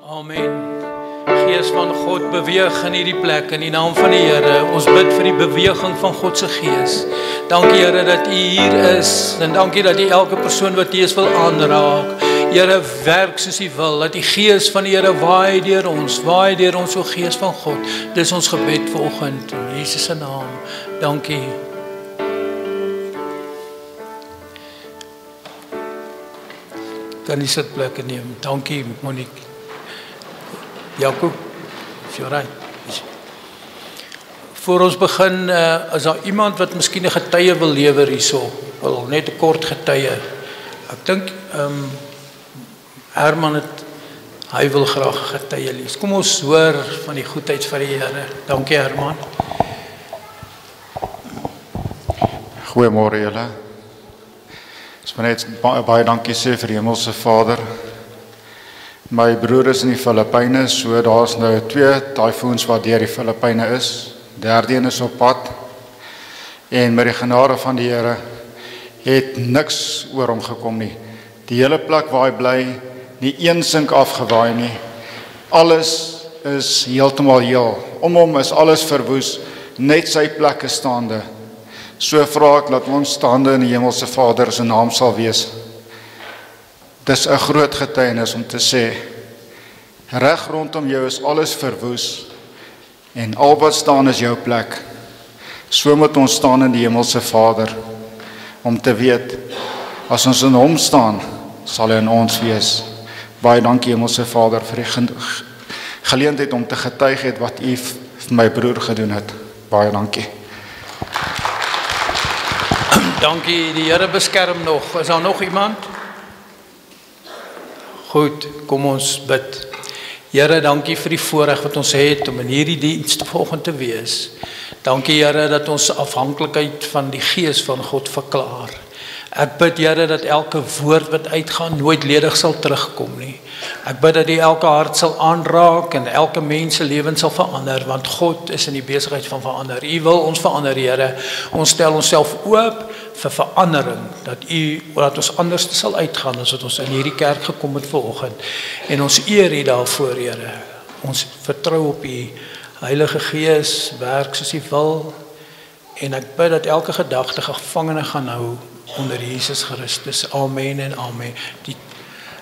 Amen. Gees van God beweeg in hierdie plek in die naam van die Here. Ons bid vir die beweging van God se Gees. Dankie Here dat U hier is en dankie dat U elke persoon wat hier is wil aanraak. Here, werk soos U wil, dat die Gees van die Here waai deur ons, o Gees van God. Dis ons gebed vanoggend in Jesus se naam. Dankie. Kan jy sitplekke neem? Dankie Monique. Jacob, is jy reg? Voor ons begin, is daar iemand wat miskien 'n getuie wil lewer hierso, wil net 'n kort getuie. Ek dink Herman hy wil graag 'n getuie lees. Kom ons hoor van die goedheid van die Here. Dankie Herman. Goeiemôre julle. Ek wil net baie dankie sê vir die Hemelse Vader. My broer is in die Filippyne, so daar's nou 2 tyfoons wat deur die Filippyne is. Derde een is op pad. En met die genade van die Here het niks oor hom gekom nie. Die hele plek waar hy bly, nie een sink afgewaai nie. Alles is heeltemal heel. Om hom is alles verwoes, net sy plek is staande. So vra ek dat ons staande in die Hemelse Vader se naam sal wees. Dis 'n groot getuienis om te sê, reg rondom jou is alles verwoes en al wat staan is jou plek. So moet ons staan in die Hemelse Vader om te weet, as ons in hom staan, sal hy in ons wees. Baie dankie Hemelse Vader vir die geleentheid om te getuig het wat U vir my broer gedoen het. Baie dankie. Dankie, die Here beskerm nog. Is daar nog iemand? Goed, kom ons bid. Here, dankie vir die voorreg wat ons het om in hierdie diens vanoggend te wees. Dankie Here dat ons afhanklikheid van die Gees van God verklaar. Ek bid Here dat elke woord wat uitgaan nooit ledig sal terugkom nie. Ek bid dat U elke hart sal aanraak en elke mens se lewens sal verander, want God is in die besigheid van verander. U wil ons verander, Here. Ons stel onsself oop vir verandering, dat ons anders sal uitgaan as wat ons in hierdie kerk gekom het vanoggend. En ons eer U daarvoor, Here. Ons vertrou op U. Heilige Gees, werk soos U wil. En ek bid dat elke gedagte gevangene gaan hou onder Jesus Christus. Amen en amen.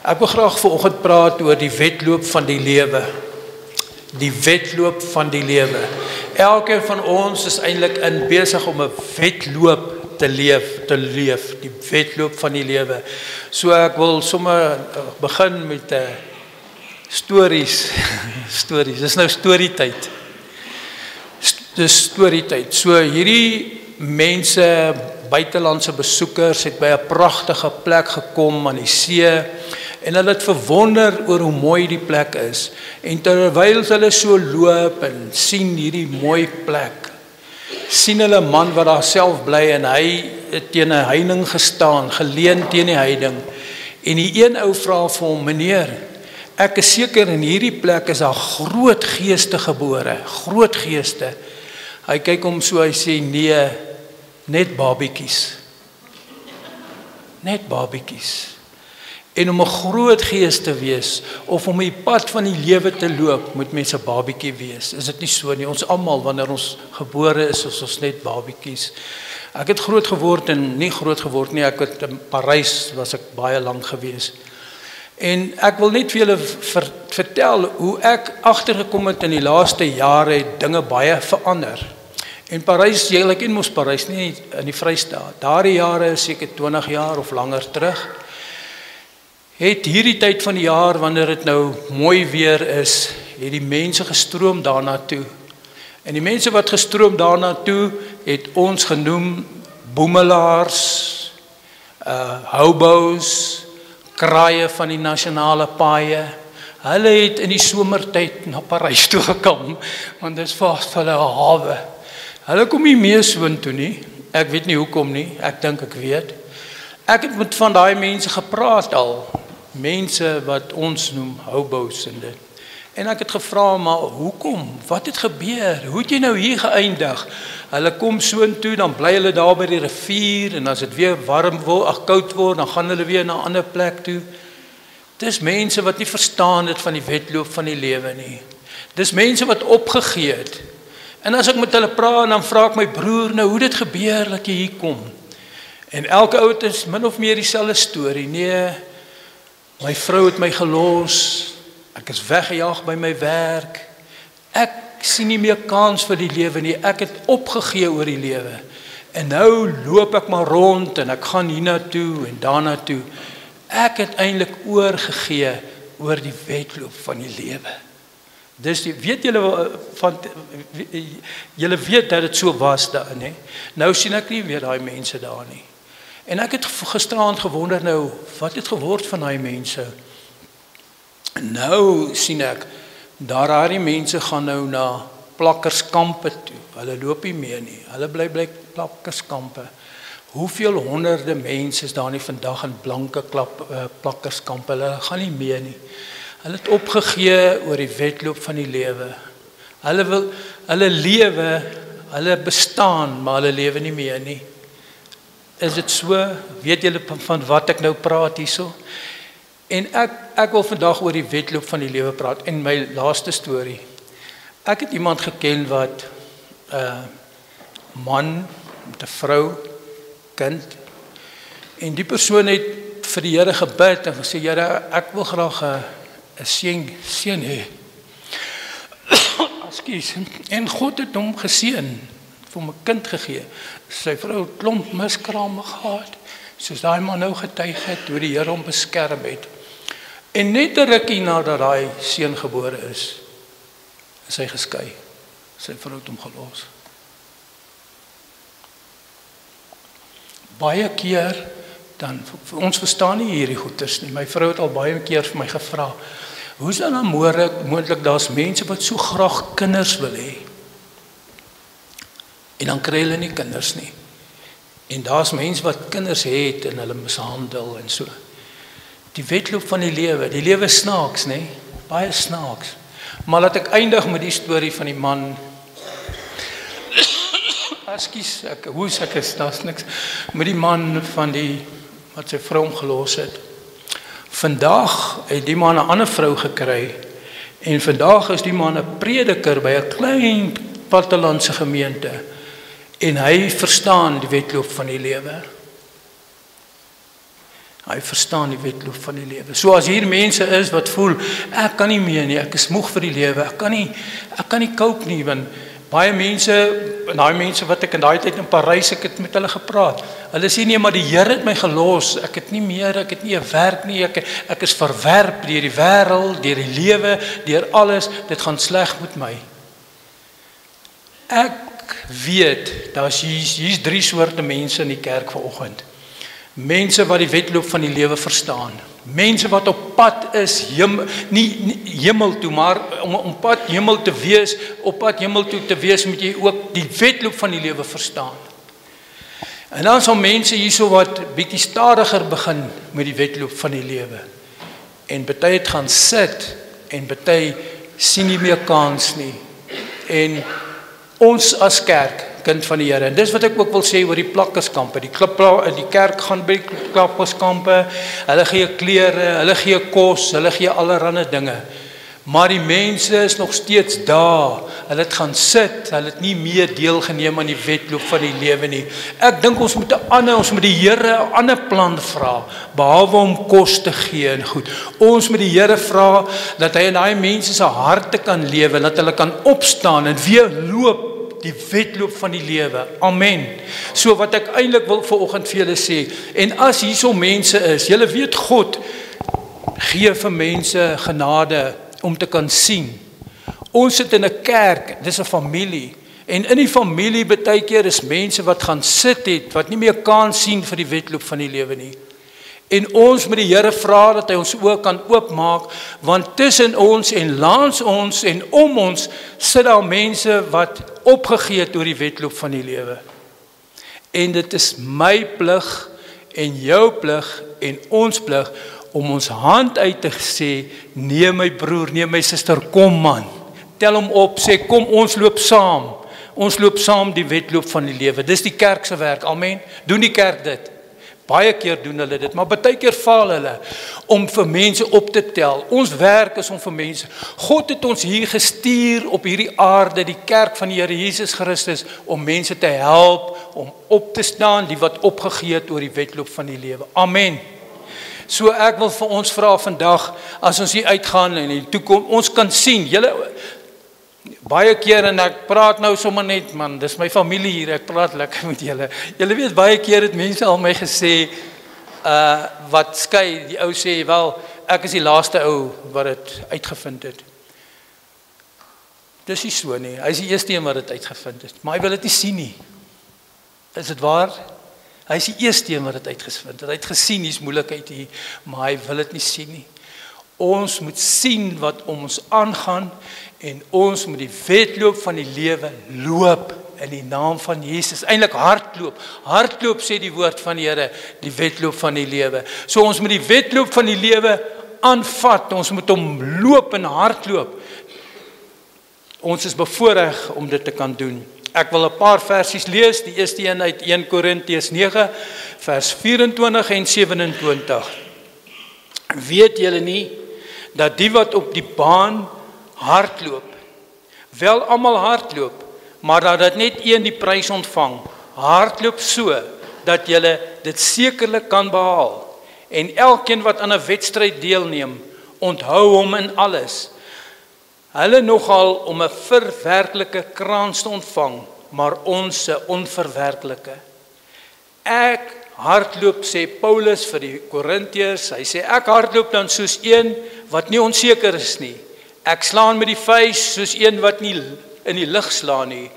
Ek wil graag vanoggend praat oor die wedloop van die lewe. Die wedloop van die lewe. Elkeen van ons is eintlik besig om 'n wedloop te leef, die wedloop van die lewe. So ek wil sommer begin met stories. Dis nou storytyd. Dis storytyd. So hierdie mense, buitelandse besoekers, het by 'n pragtige plek gekom aan die see. En hulle het verwonder oor hoe mooi die plek is. En terwyl hulle so loop en sien hierdie mooi plek, sien hulle 'n man wat daar self bly en hy het teen 'n heining gestaan, geleun teen die heining. En die een ou vra vir hom, meneer, ek is seker in hierdie plek is daar groot geeste gebore, groot geeste. Hy kyk hom so, hy sê, nee, net babietjies. Net babietjies. En om 'n groot gees te wees, of om die pad van die lewe te loop, moet mens 'n babietjie wees. Is dit nie so nie? Ons almal, wanneer ons gebore is ons net babietjies. Ek het groot geword en nie groot geword nie. Ek het in Parys, was ek baie lank gewees. En ek wil net vir julle vertel hoe ek agtergekom het in die laaste jare het dinge baie verander. En Parys, julle ken mos Parys nie in die Vrystaat. Daardie jare, seker 20 jaar of langer terug, het hierdie tyd van die jaar, wanneer dit nou mooi weer is, het die mense gestroom daarna toe. En die mense wat gestroom daarna toe, het ons genoem boemelaars, hobos, kraaie van die nasionale paaie. Hulle het in die somertyd na Parys toe gekom, want dit is vir hulle 'n hawe. Hulle kom nie meer soontoe nie. Ek weet nie hoekom nie. Ek dink ek weet. Ek het met van daai mense gepraat al. Mense wat ons noem hobos en dit. En ek het gevra, maar hoekom? Wat het gebeur? Hoe het jy nou hier geëindig? Hulle kom soontoe, dan bly hulle daar by die rivier en as dit weer warm word, koud word, dan gaan hulle weer na 'n ander plek toe. Dis mense wat nie verstaan het van die wedloop van die lewe nie. Dis mense wat opgegee het. En as ek met hulle praat, dan vra ek my broer, nou hoe dit gebeur dat jy hier kom? En elke ou het is min of meer dieselfde storie. Nee, my vrou het my gelos, ek is weggejaag by my werk, ek sien nie meer kans vir die lewe nie, ek het opgegee oor die lewe. En nou loop ek maar rond en ek gaan hiernatoe en daarnatoe. Ek het eintlik oorgegee oor die wedloop van die lewe. Dis weet julle weet dat dit so was daar, nee. Nou sien ek nie weer daai mense daar nie. En ek het gisteraand gewonder nou, wat het geword van daai mense? Nou sien ek, daai mense gaan nou na plakkerskampe toe. Hulle loop nie meer nie. Hulle bly plakkerskampe. Hoeveel honderde mense is daar nie vandag in blanke plakkerskampe? Hulle gaan nie meer nie. Hulle het opgegee oor die wedloop van die lewe. Hulle lewe, hulle bestaan, maar hulle lewe nie meer nie. Is dit so? Weet julle van wat ek nou praat hierso? En ek wil vandag oor die wedloop van die lewe praat. En my laaste storie. Ek het iemand geken wat man met 'n vrou, kind. En die persoon het vir die Here gebid en gesê, Here, ek wil graag 'n seun hê. Ekskuus. En God het hom geseën, vir hom 'n kind gegee. Sy vrou het klomp miskrame gehad, soos daai man nou getuig het, hoe die Here hom beskerm het. En net 'n rukkie nadat daai seun gebore is hy geskei. Sy vrou het hom gelos. Baie keer, dan, ons verstaan nie hierdie goeters nie. My vrou het al baie keer vir my gevra, hoe is dit dan moontlik, daar's mense wat so graag kinders wil hê, en dan kry hulle nie kinders nie. En daar's mense wat kinders het en hulle mishandel en so. Die wedloop van die lewe snaaks, nee, baie snaaks. Maar laat ek eindig met die storie van die man. Ekskuus, daar's niks. Met die man van wat sy vrou hom gelos het. Vandag het die man 'n ander vrou gekry. En vandag is die man 'n prediker by 'n klein plattelandse gemeente. En hy verstaan die wedloop van die lewe. Hy verstaan die wedloop van die lewe. So as hier mense is wat voel, ek kan nie meer nie, ek is moeg vir die lewe, ek kan nie cope nie, want baie mense, daai mense wat ek in daai tyd in Parys, ek het met hulle gepraat. Hulle sê nee, maar die Here het my gelos, ek het nie meer, ek het nie 'n werk nie, ek is verwerp deur die wêreld, deur die lewe, deur alles, dit gaan sleg met my. Ek weet, hier's 3 soorte mense in die kerk vanoggend. Mense wat die wedloop van die lewe verstaan. Mense wat op pad is, nie hemel toe, maar om pad hemel te wees, op pad hemel toe te wees, moet jy ook die wedloop van die lewe verstaan. En dan sal mense hierso wat bietjie stadiger begin met die wedloop van die lewe. En party het gaan sit, en party sien nie meer kans nie. En ons as kerk, kind van die Here. En dis wat ek ook wil sê oor die plakkerskampe. Die kerk gaan by plakkerskampe, hulle gee klere, hulle gee kos, hulle gee allerlei dinge. Maar die mense is nog steeds daar. Hulle het gaan sit, hulle het nie meer deelgeneem aan die wedloop van die lewe nie. Ek dink ons moet die Here 'n ander plan vra, behalwe om kos te gee en goed. Ons moet die Here vra dat hy in daai mense se harte kan lewe, dat hulle kan opstaan en weer loop die wedloop van die lewe. Amen. So wat ek eintlik wil vanoggend vir julle sê, en as hierso mense is, julle weet God gee vir mense genade om te kan sien. Ons sit in 'n kerk, dis 'n familie, en in die familie baie keer is mense wat gaan sit het, wat nie meer kan sien vir die wedloop van die lewe nie. En ons moet die Here vra dat hy ons oë kan oopmaak, want tussen ons en langs ons en om ons sit daar mense wat opgegee het oor die wedloop van die lewe. En dit is my plig en jou plig en ons plig om ons hand uit te sê, nee my broer, nee my suster, kom man. Tel hom op, sê kom ons loop saam. Ons loop saam die wedloop van die lewe. Dis die kerk se werk. Amen. Doen die kerk dit. Baie keer doen hulle dit, maar baie keer faal hulle om vir mense op te tel. Ons werk is om vir mense. God het ons hier gestuur op hierdie aarde, die kerk van die Here Jesus Christus, om mense te help, om op te staan, die wat opgegee het oor die wedloop van die lewe. Amen. So ek wil vir ons vra vandag, as ons hier uitgaan en in die toekoms, ons kan sien, julle baie keer, en ek praat nou sommer net, man, dis my familie hier, ek praat lekker met julle. Julle weet, baie keer het mense al my gesê, wat skei, die ou sê, wel, ek is die laaste ou wat het uitgevind het. Dis nie so nie, hy is die eerste een wat het uitgevind het, maar hy wil dit nie sien nie. Is dit waar? Hy is die eerste een wat het uitgevind het, hy het gesien, hier's moeilikheid hier, maar hy wil dit nie sien nie. Ons moet sien wat ons aangaan, en ons moet die wedloop van die lewe loop in die naam van Jesus. Eintlik hardloop. Hardloop sê die woord van die Here, die wedloop van die lewe. So ons moet die wedloop van die lewe aanvat. Ons moet hom loop en hardloop. Ons is bevoorreg om dit te kan doen. Ek wil 'n paar versies lees. Die eerste een uit 1 Korintiërs 9 vers 24 en 27. Weet julle nie dat die wat op die baan hardloop, wel almal hardloop, maar dat net een die prys ontvang. Hardloop so, dat julle dit sekerlik kan behaal. En elkeen wat aan 'n wedstryd deelneem, onthou hom in alles. Hulle nogal om 'n verwerklike krans te ontvang, maar ons 'n onverwerklike. Ek hardloop, sê Paulus vir die Korintiërs, hy sê ek hardloop dan soos een wat nie onseker is nie. Ek slaan met die vuis soos een wat nie in die lug slaan nie,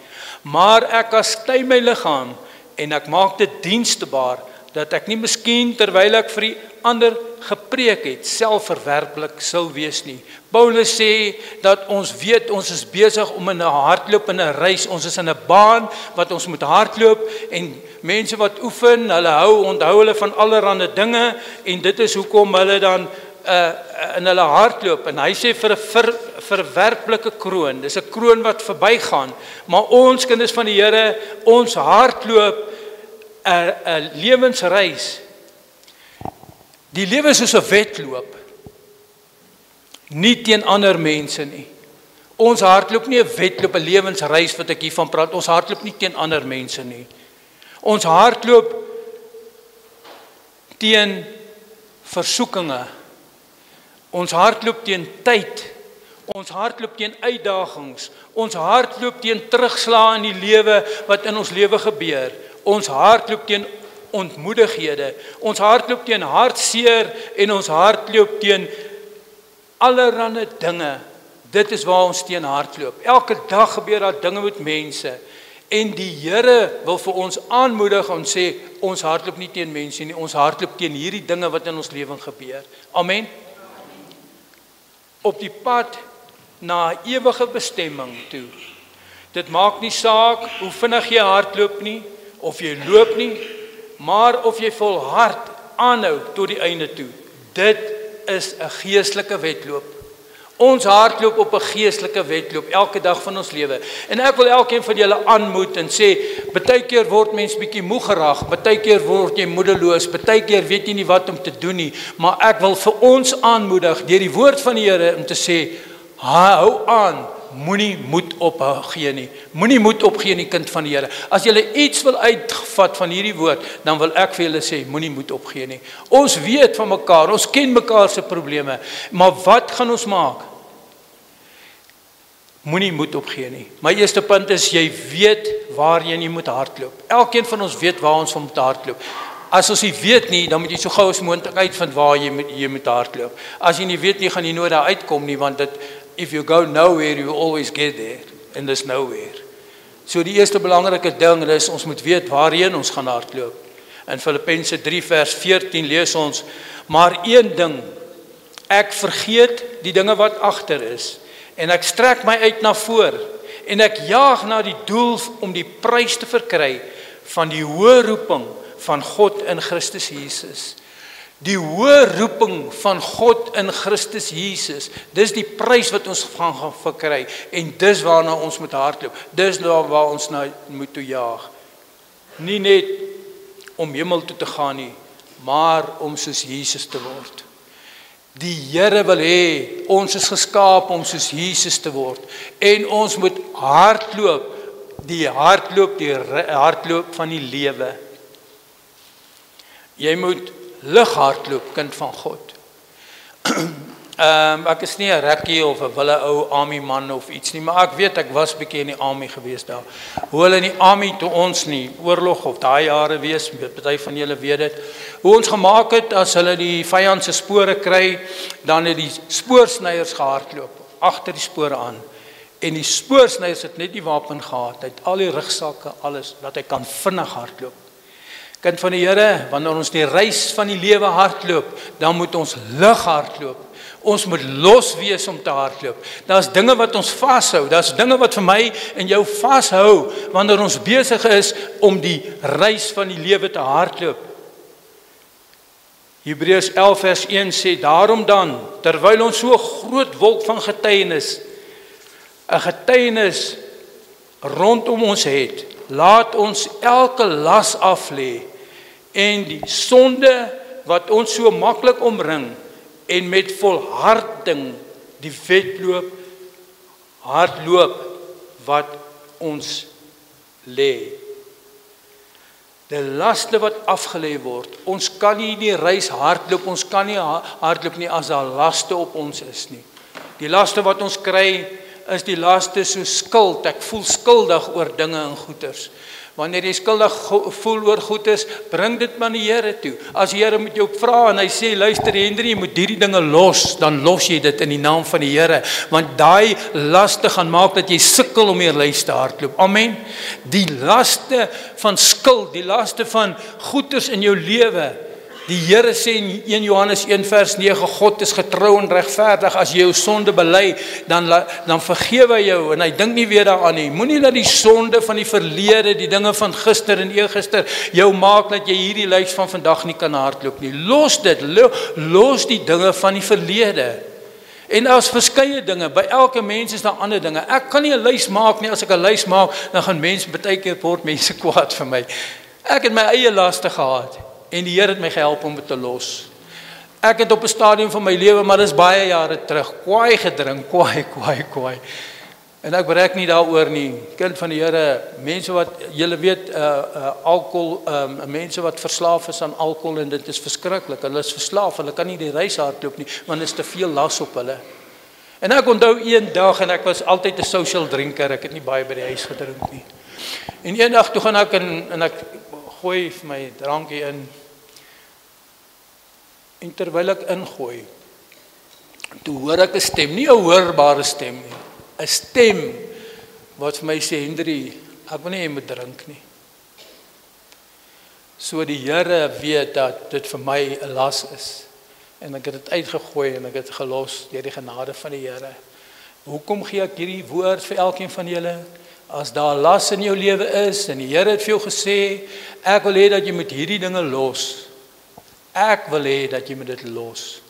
maar ek kastei my liggaam en ek maak dit dienstebaar, dat ek nie miskien terwyl ek vir die ander gepreek het, selfverwerplik sou wees nie. Paulus sê dat ons weet, ons is besig om in 'n hardloop, in 'n reis, ons is in 'n baan wat ons moet hardloop, en mense wat oefen, hulle onthou hulle van allerlei dinge, en dit is hoekom hulle dan in hulle hardloop, en hy sê vir 'n verwerplike kroon, dis 'n kroon wat verbygaan, maar ons kinders van die Here, ons hardloop 'n lewensreis. Die lewe is soos 'n wedloop, nie teen ander mense nie. Ons hardloop nie 'n wedloop, 'n lewensreis wat ek hiervan praat, ons hardloop nie teen ander mense nie. Ons hardloop teen versoekinge. Ons hardloop teen tyd. Ons hardloop teen uitdagings. Ons hardloop teen terugslae in die lewe wat in ons lewe gebeur. Ons hardloop teen ontmoedighede. Ons hardloop teen hartseer en ons hardloop teen allerlei dinge. Dit is waar ons teen hardloop. Elke dag gebeur daar dinge met mense. En die Here wil vir ons aanmoedig en sê, ons hardloop nie teen mense nie, ons hardloop teen hierdie dinge wat in ons lewe gebeur. Amen. Op die pad na 'n ewige bestemming toe. Dit maak nie saak hoe vinnig jy hardloop nie, of jy loop nie, maar of jy volhard aanhou tot die einde toe. Dit is 'n geestelike wedloop. Ons hardloop op 'n geestelike wedloop elke dag van ons lewe. En ek wil elkeen van julle aanmoed en sê, baie keer word mens bietjie moegerig, baie keer word jy moedeloos, baie keer weet jy nie wat om te doen nie, maar ek wil vir ons aanmoedig deur die woord van die Here om te sê, hou aan, moenie moed opgee nie. Moenie moed opgee nie, kind van die Here. As jy iets wil uitvat van hierdie woord, dan wil ek vir julle sê, moenie moed opgee nie. Ons weet van mekaar, ons ken mekaar se probleme, maar wat gaan ons maak? Moenie moed opgee nie. My eerste punt is, jy weet waarheen jy moet hardloop. Elkeen van ons weet waar ons van moet hardloop. As ons nie weet nie, dan moet jy so gou as moontlik uitvind waar jy moet hardloop. As jy nie weet nie, gaan jy nooit daar uitkom nie, want if you go nowhere, you always get there, and there's nowhere. So die eerste belangrike ding is, ons moet weet waarheen ons gaan hardloop. In Filippense 3 vers 14 lees ons, maar een ding, ek vergeet die dinge wat agter is, en ek strek my uit na voor, en ek jaag na die doel om die prys te verkry van die hoë roeping van God in Christus Jesus. Die hoë roeping van God in Christus Jesus, dis die prys wat ons gaan verkry, en dis waarna ons moet hardloop, dis waar ons nou moet toe jaag. Nie net om hemel toe te gaan nie, maar om soos Jesus te word. Die Here wil hê, ons is geskaap om soos Jesus te word. En ons moet hardloop, die hardloop van die lewe. Jy moet lighardloop, kind van God. Ek is nie 'n rekkie of 'n wille ou army man of iets nie, maar ek weet ek was bietjie in die army gewees daar. Hoe hulle in die army toe ons nie oorlog of daai jare wees, party van julle weet dit. Hoe ons gemaak het as hulle die vyand se spore kry, dan het die spoorsnyers gehardloop agter die spore aan. En die spoorsnyers het net die wapen gehad, hy het al die rugsakke, alles dat hy kan vinnig hardloop. Kind van die Here, wanneer ons die reis van die lewe hardloop, dan moet ons lig hardloop. Ons moet los wees om te hardloop. Daar's dinge wat ons vashou. Daar's dinge wat vir my en jou vashou wanneer ons besig is om die reis van die lewe te hardloop. Hebreërs 11 vers 1 sê, daarom dan, terwyl ons so 'n groot wolk van getuienis, 'n getuienis rondom ons het, laat ons elke las af lê en die sonde wat ons so maklik omring, en met volharding die hardloop wat ons lê. Die laste wat afgelê word, ons kan nie die reis hardloop, ons kan nie hardloop nie as daar laste op ons is nie. Die laste wat ons kry, is die laste so skuld, ek voel skuldig oor dinge en goeders. Wanneer jy skuldig voel oor goeders, bring dit maar die Here toe. As die Here met jou vra en hy sê, luister Henry, jy moet hierdie dinge los, dan los jy dit in die naam van die Here, want daai laste gaan maak dat jy sukkel om hier reis te hardloop. Amen. Die laste van skuld, die laste van goeders in jou lewe. Die Here sê in 1 Johannes 1 vers 9, God is getrou en regverdig, as jy jou sonde bely, dan vergewe hy jou, en hy dink nie weer daaraan nie. Moenie dat die sonde van die verlede, die dinge van gister en eergister, jou maak dat jy hierdie lys van vandag nie kan hardloop nie. Los dit, los die dinge van die verlede. En daar's verskeie dinge, by elke mens is daar ander dinge. Ek kan nie 'n lys maak nie, as ek 'n lys maak, dan gaan mense, baie keer word mense kwaad vir my. Ek het my eie laste gehad. En die Here het my gehelp om dit te los. Ek het op 'n stadium van my lewe, maar dis baie jare terug, kwaai gedrink, kwaai. En ek bereik nie daaroor nie. Kind van die Here, mense wat, julle weet, alkohol, mense wat verslaaf is aan alkohol, en dit is verskriklik. Hulle is verslaaf, hulle kan nie die reis hardloop nie, want dit is te veel las op hulle. En ek onthou een dag, en ek was altyd 'n social drinker, ek het nie baie by die huis gedrink nie. En een dag toe gaan ek en ek gooi vir my drankie in. En terwyl ek ingooi, toe hoor ek 'n stem, nie 'n hoorbare stem nie, 'n stem wat vir my sê, Henry, ek wil nie jy moet drink nie. So die Here weet dat dit vir my 'n las is. En ek het dit uitgegooi en ek het gelos deur die genade van die Here. Hoekom gee ek hierdie woord vir elkeen van julle? As daar las in jou lewe is, en die Here het vir jou gesê, ek wil hê dat jy moet hierdie dinge los. Ek wil hê dat jy moet dit los.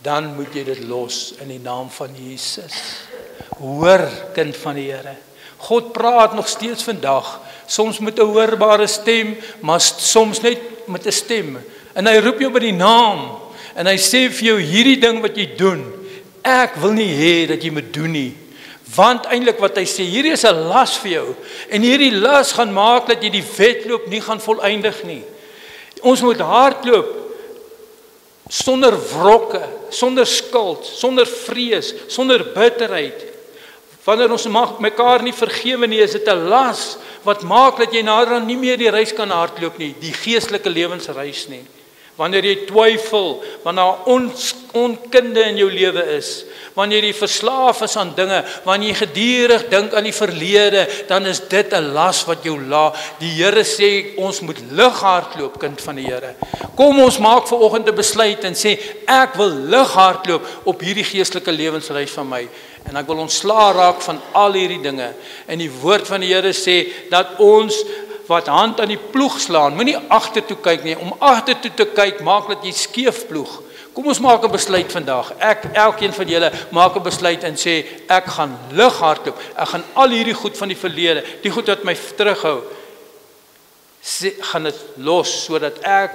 Dan moet jy dit los in die naam van Jesus. Hoor, kind van die Here. God praat nog steeds vandag. Soms met 'n hoorbare stem, maar soms net met 'n stem. En hy roep jou by die naam. En hy sê vir jou, hierdie ding wat jy doen, ek wil nie hê dat jy moet doen nie. Want eintlik wat hy sê, hierdie is 'n las vir jou. En hierdie las gaan maak dat jy die wedloop nie gaan volëindig nie. Ons moet hardloop sonder wrokke, sonder skuld, sonder vrees, sonder bitterheid. Wanneer ons mekaar nie vergewe nie, is dit 'n las wat maak dat jy naderhand nie meer die reis kan hardloop nie, die geestelike lewensreis nie. Wanneer jy twyfel, wanneer daar onkunde in jou lewe is, wanneer jy verslaaf is aan dinge, wanneer jy gedurig dink aan die verlede, dan is dit 'n las wat jou la. Die Here sê, ons moet lig hardloop, kind van die Here. Kom ons maak vanoggend 'n besluit en sê, ek wil lig hardloop op hierdie geestelike lewensreis van my. En ek wil ontslaa raak van al hierdie dinge. En die woord van die Here sê, dat ons wat hand aan die ploeg slaan, moenie agtertoe kyk nie. Om agtertoe te kyk, maak dat jy skeef ploeg. Kom ons maak 'n besluit vandag. Elkeen van julle maak 'n besluit en sê, ek gaan lig hardloop. Ek gaan al hierdie goed van die verlede, die goed wat my terughou, gaan dit los, sodat ek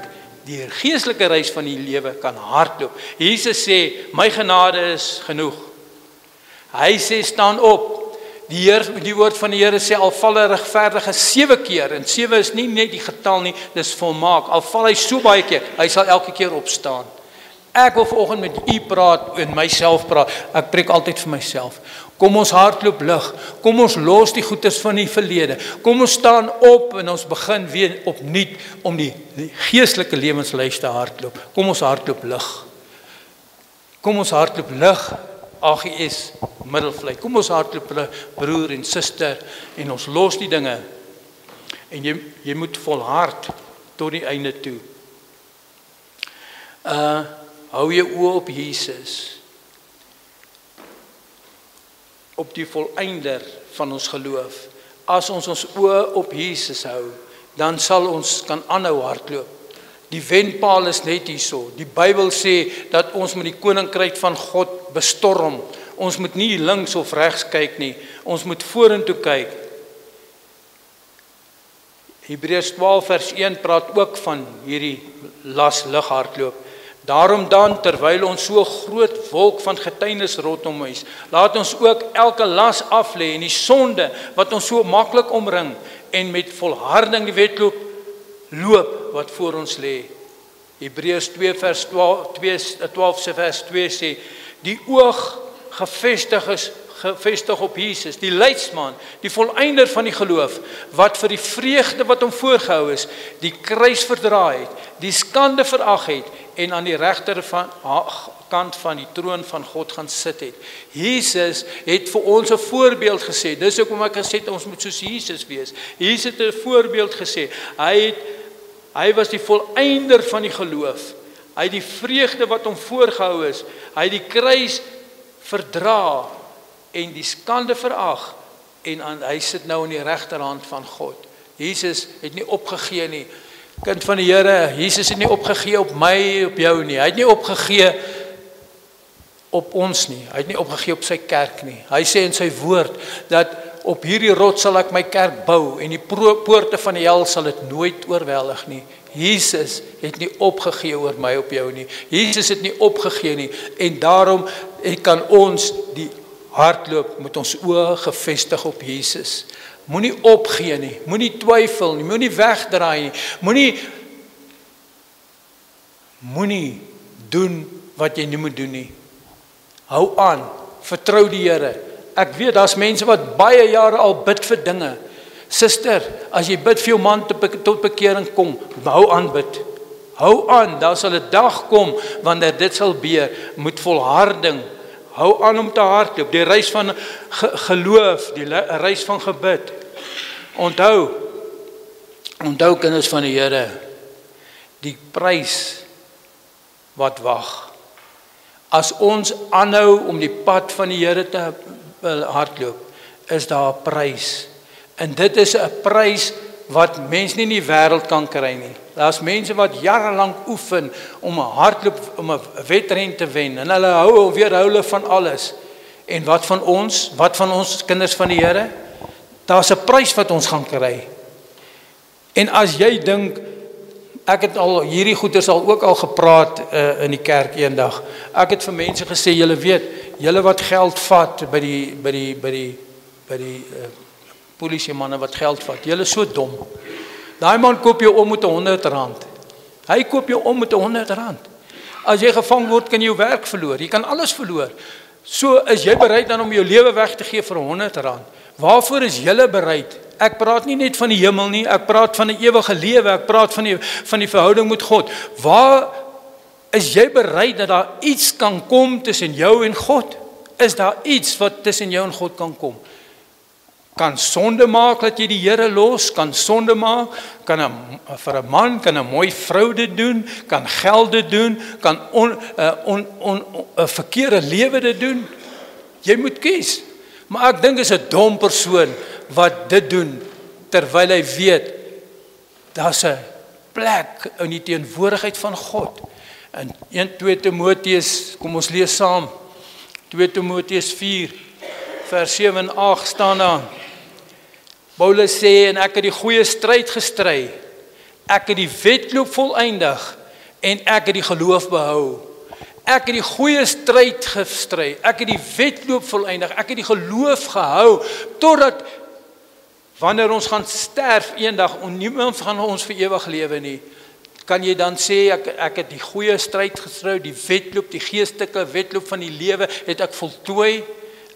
die geestelike reis van die lewe kan hardloop. Jesus sê, my genade is genoeg. Hy sê, staan op. Die woord van die Here sê, al val 'n regverdige 7 keer, en 7 is nie net die getal nie, dis volmaak. Al val hy so baie keer, hy sal elke keer opstaan. Ek wil vanoggend met u praat en myself praat. Ek preek altyd vir myself. Kom ons hardloop lig. Kom ons los die goeders van die verlede. Kom ons staan op en ons begin weer opnuut om die geestelike lewenslys te hardloop. Kom ons hardloop lig. Kom ons hardloop lig. AGS Middelvlei. Kom ons hardloop lig, broer en suster, en ons los die dinge. En jy moet volhard tot die einde toe. Hou jou oë op Jesus. Op die volëinder van ons geloof. As ons oë op Jesus hou, dan sal ons kan aanhou hardloop. Die wenpaal is net hierso. Die Bybel sê dat ons met die koninkryk van God bestorm. Ons moet nie links of regs kyk nie. Ons moet vorentoe kyk. Hebreërs 12 vers 1 praat ook van hierdie lig hardloop. Daarom dan, terwyl ons so groot wolk van getuienis rondom is, laat ons ook elke las af lê en die sonde wat ons so maklik omring, en met volharding die wedloop loop wat voor ons lê. Hebreërs 2 vers 12 vers 2 sê, die oog gefestig op Jesus, die leidsman, die volëinder van die geloof, wat vir die vreugde wat hom voorgehou is, die kruis verdra het, die skande verag het, en aan die regterkant van die troon van God gaan sit het. Jesus het vir ons 'n voorbeeld gesê. Dis hoekom ek gesê het ons moet soos Jesus wees. Jesus het 'n voorbeeld gesê. Hy was die volëinder van die geloof. Hy het die vreugde wat hom voorgehou is. Hy het die kruis verdra en die skande verag, en hy sit nou aan die regterhand van God. Jesus het nie opgegee nie. Kind van die Here, Jesus het nie opgegee op my, op jou nie. Hy het nie opgegee op ons nie. Hy het nie opgegee op sy kerk nie. Hy sê in sy woord dat op hierdie rots sal ek my kerk bou en die poorte van die hel sal dit nooit oorweldig nie. Jesus het nie opgegee oor my, op jou nie. Jesus het nie opgegee nie, en daarom kan ons die hardloop met ons oë gefestig op Jesus. Moenie opgee nie, moenie twyfel nie, moenie wegdraai nie, moenie doen wat jy nie moet doen nie. Hou aan, vertrou die Here. Ek weet, daar's mense wat baie jare al bid vir dinge. Suster, as jy bid vir jou man tot bekering kom, hou aan bid. Hou aan, daar sal 'n dag kom wanneer dit sal gebeur, met volharding. Hou aan om te hardloop, die reis van geloof, die reis van gebed. Onthou kinders van die Here, die prys wat wag. As ons aanhou om die pad van die Here te hardloop, is daar 'n prys. En dit is 'n prys wat mense nie in die wêreld kan kry nie. Daar's mense wat jarelank oefen om 'n hardloop, om 'n wedren te wen, en hulle hou weerhou van alles. En wat van ons kinders van die Here? Daar's 'n prys wat ons gaan kry. En as jy dink, ek het al hierdie goeders ook al gepraat in die kerk eendag. Ek het vir mense gesê, julle weet, julle wat geld vat by die polisiemanne wat geld vat, julle is so dom. Daai man koop jou om met R100. Hy koop jou om met R100. As jy gevang word, kan jy jou werk verloor. Jy kan alles verloor. So is jy bereid dan om jou lewe weg te gee vir R100. Waarvoor is julle bereid? Ek praat nie net van die hemel nie, ek praat van 'n ewige lewe, ek praat van die verhouding met God. Waar is jy bereid dat daar iets kan kom tussen jou en God? Is daar iets wat tussen jou en God kan kom? Kan sonde maak dat jy die Here los? Kan sonde maak? Vir 'n man kan 'n mooi vrou dit doen? Kan geld dit doen? Kan 'n verkeerde lewe dit doen? Jy moet kies. Maar ek dink is 'n dom persoon wat dit doen, terwyl hy weet, daar's 'n plek in die teenwoordigheid van God. In 2 Timoteus, kom ons lees saam, 2 Timoteus 4, vers 7 en 8 staan daar. Paulus sê, en ek het die goeie stryd gestry, ek het die wedloop volëindig, en ek het die geloof behou. Ek het die goeie stryd gestry. Ek het die wedloop volëindig. Ek het die geloof gehou totdat wanneer ons gaan sterf eendag, en niemand gaan ons vir ewig lewe nie, kan jy dan sê ek het die goeie stryd gestry, die wedloop, die geestelike wedloop van die lewe het ek voltooi.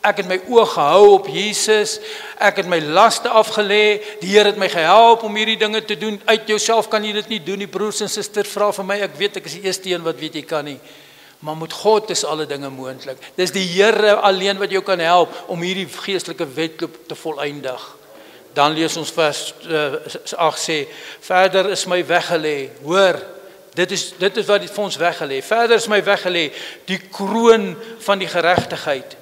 Ek het my oog gehou op Jesus. Ek het my laste afgelê. Die Here het my gehelp om hierdie dinge te doen. Uit jouself kan jy dit nie doen nie, broers en susters, vra vir my. Ek weet ek is die eerste een wat weet jy kan nie. Maar met God is alle dinge moontlik. Dis die Here alleen wat jou kan help om hierdie geestelike wedloop te volëindig. Dan lees ons vers 8 sê, verder is my weggelê. Hoor, dit is wat vir ons weggelê. Verder is my weggelê die kroon van die geregtigheid,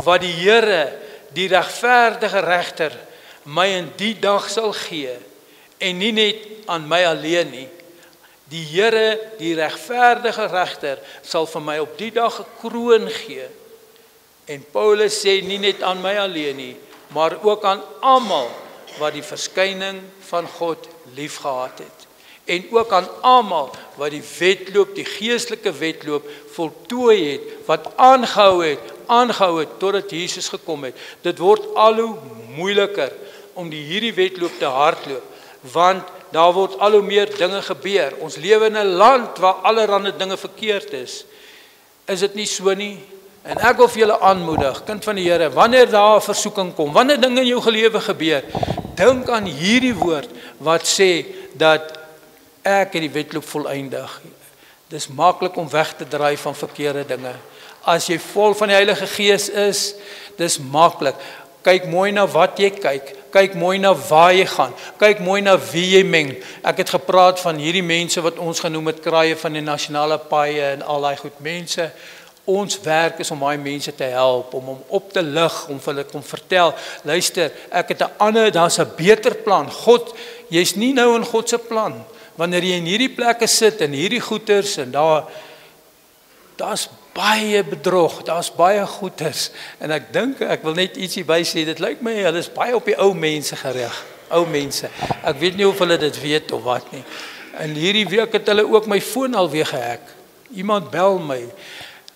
wat die Here, die regverdige regter, my in die dag sal gee, en nie net aan my alleen nie. Die Here, die regverdige regter, sal vir my op die dag 'n kroon gee. En Paulus sê nie net aan my alleen nie, maar ook aan almal wat die verskyning van God liefgehad het. En ook aan almal wat die wedloop, die geestelike wedloop voltooi het, wat aangehou het totdat Jesus gekom het. Dit word al hoe moeiliker om hierdie wedloop te hardloop, want daar word al hoe meer dinge gebeur. Ons lewe in 'n land waar allerlei dinge verkeerd is. Is dit nie so nie? En ek wil vir julle aanmoedig, kind van die Here, wanneer daar 'n versoeking kom, wanneer dinge in jou lewe gebeur, dink aan hierdie woord wat sê dat ek het die wedloop volëindig. Dis maklik om weg te draai van verkeerde dinge. As jy vol van die Heilige Gees is, dis maklik. Kyk mooi na wat jy kyk. Kyk mooi na waar jy gaan. Kyk mooi na wie jy meng. Ek het gepraat van hierdie mense wat ons genoem het kraaie van die nasionale paaie en al daai goed mense. Ons werk is om daai mense te help, om hom op te lig, om vir hulle kom vertel, luister, ek het 'n ander, daar's 'n beter plan. God, jy's nie nou in God se plan. Wanneer jy in hierdie plekke sit en hierdie goeters en daar's baie bedrog, daar's baie goeters. En ek dink, ek wil net ietsie by sê, dit lyk my hulle is baie op die ou mense gerig. Ou mense. Ek weet nie of hulle dit weet of wat nie. En hierdie week het hulle ook my foon alweer gehack. Iemand bel my.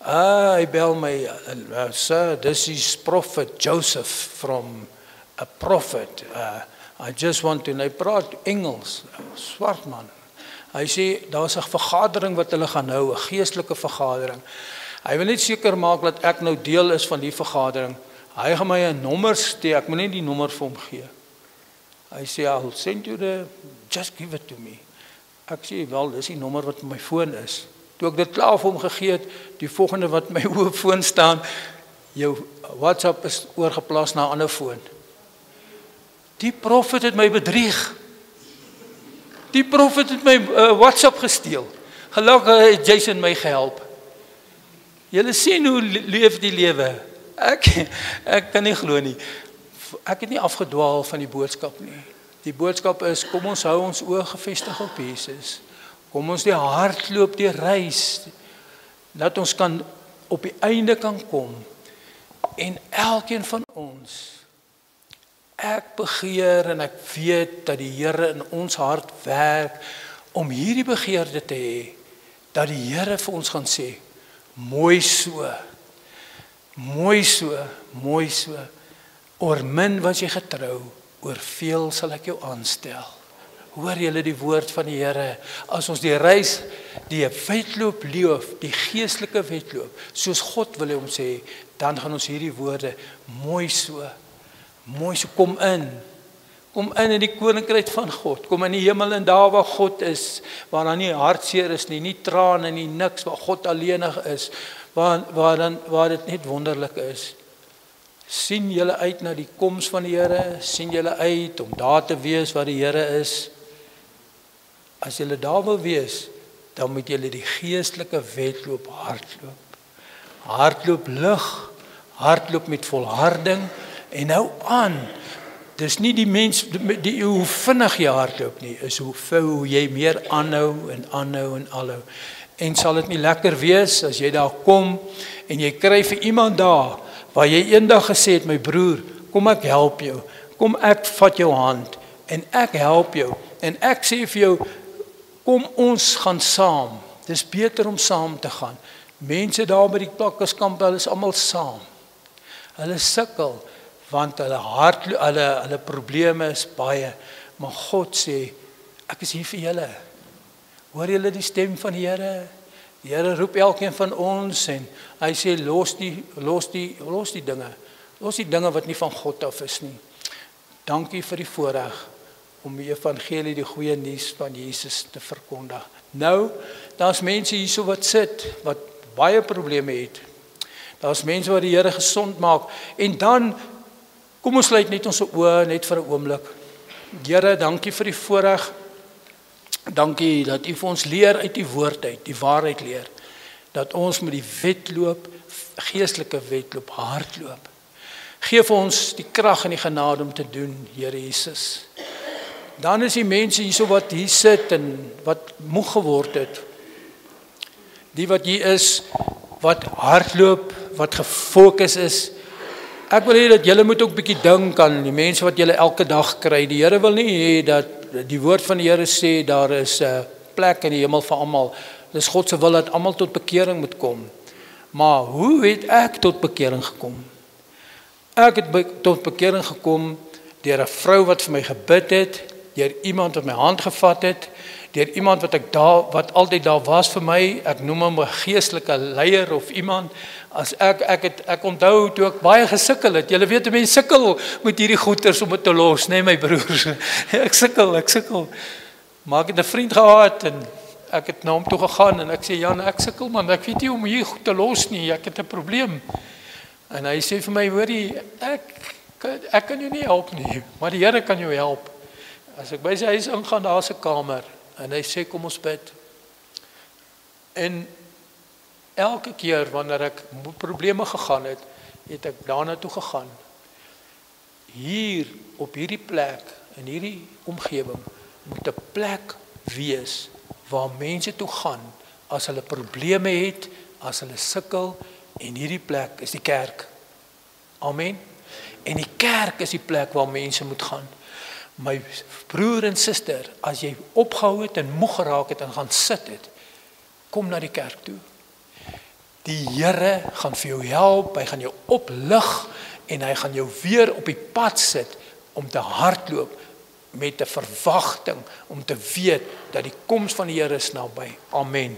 Hy bel my, sir, this is Prophet Joseph from a prophet. I just want to, en hy praat Engels, swart man. Hy sê, daar's 'n vergadering wat hulle gaan hou, 'n geestelike vergadering. Hy wil net seker maak dat ek nou deel is van die vergadering. Hy gaan my 'n nommer stuur, ek moet net die nommer vir hom gee. Hy sê, I'll send you just give it to me. Ek sê, wel, dis die nommer wat op my foon is. Toe ek dit klaar vir hom gegee het, die volgende wat my oop foon staan, jou WhatsApp is oorgeplaas na 'n ander foon. Die profet het my bedrieg. Die profet het my WhatsApp gesteel. Gelukkig het Jason my gehelp. Julle sien hoe leef die lewe. Ek kan nie glo nie. Ek het nie afgedwaal van die boodskap nie. Die boodskap is, kom ons hou ons oë gefestig op Jesus. Kom ons die hardloop, die reis, dat ons kan op die einde kan kom. En elkeen van ons, ek begeer en ek weet dat die Here in ons hart werk om hierdie begeerte te hê, dat die Here vir ons gaan sê, mooi so, mooi so, mooi so, oor min was jy getrou, oor veel sal ek jou aanstel. Hoor julle die woord van die Here, as ons die reis, die wedloop leef, die geestelike wedloop, soos God wil hom sê, dan gaan ons hierdie woorde, mooi so, kom in die koninkryk van God, kom in die hemel en daar waar God is, waar daar nie hartseer is nie, nie trane nie, niks, waar God alleenig is, waar dit net wonderlik is. Sien julle uit na die koms van die Here, sien julle uit om daar te wees waar die Here is. As julle daar wil wees, dan moet julle die geestelike wedloop hardloop. Hardloop lig, hardloop met volharding en hou aan. Dis nie die mens, hoe vinnig jy hardloop nie, is hoe jy meer aanhou en aanhou. En sal dit nie lekker wees as jy daar kom en jy kry vir iemand daar waar jy eendag gesê het, my broer, kom ek help jou, kom ek vat jou hand en ek help jou en ek sê vir jou, kom ons gaan saam, Dis beter om saam te gaan. Mense daar by die plakkerskamp, hulle is almal saam. Hulle sukkel want hulle probleme is baie, maar God sê, ek is hier vir julle. Hoor julle die stem van die Here? Die Here roep elkeen van ons en hy sê los die dinge wat nie van God af is nie. Dankie vir die voorreg om die evangelie, die goeie nuus van Jesus te verkondig. Nou, daar's mense hierso wat sit wat baie probleme het. Daar's mense wat die Here gesond maak en dan kom ons sluit net ons oë net vir 'n oomblik. Here, dankie vir die voorreg. Dankie dat U vir ons leer uit die woord uit, die waarheid leer. Dat ons met die wedloop, geestelike wedloop, hardloop. Geef ons die krag en die genade om te doen, Here Jesus. Dan is die mense hierso wat hier sit en wat moeg geword het. Die wat hier is, wat hardloop, wat gefokus is. Ek wil hê dat julle moet ook bietjie dink aan die mense wat julle elke dag kry. Die Here wil nie hê dat die woord van die Here sê daar is 'n plek in die hemel vir almal. Dis God se wil dat almal tot bekering moet kom. Maar hoe het ek tot bekering gekom? Ek het tot bekering gekom deur 'n vrou wat vir my gebid het, deur iemand wat my hand gevat het, deur iemand wat altyd daar was vir my. Ek noem hom 'n geestelike leier of iemand. As ek onthou toe ek baie gesukkel het. Julle weet mense sukkel met hierdie goeters om dit te los, nee my broers. Ek sukkel. Maar ek het 'n vriend gehad en ek het na hom toe gegaan en ek sê Jan, ek sukkel man, ek weet nie hoe om hier goed te los nie, ek het 'n probleem. En hy sê vir my, hoorie, ek kan jou nie help nie, maar die Here kan jou help. As ek by sy huis ingaan, daar's 'n kamer en hy sê kom ons bid. En elke keer wanneer ek probleme gegaan het, het ek daarna toe gegaan. Hier op hierdie plek in hierdie omgewing moet 'n plek wees waar mense toe gaan as hulle probleme het, as hulle sukkel, en hierdie plek is die kerk. Amen. En die kerk is die plek waar mense moet gaan. My broer en suster, as jy opgehou het en moeg geraak het en gaan sit het, kom na die kerk toe. Die Here gaan vir jou help, hy gaan jou oplig en hy gaan jou weer op die pad sit om te hardloop met 'n verwagting om te weet dat die koms van die Here is naby. Amen.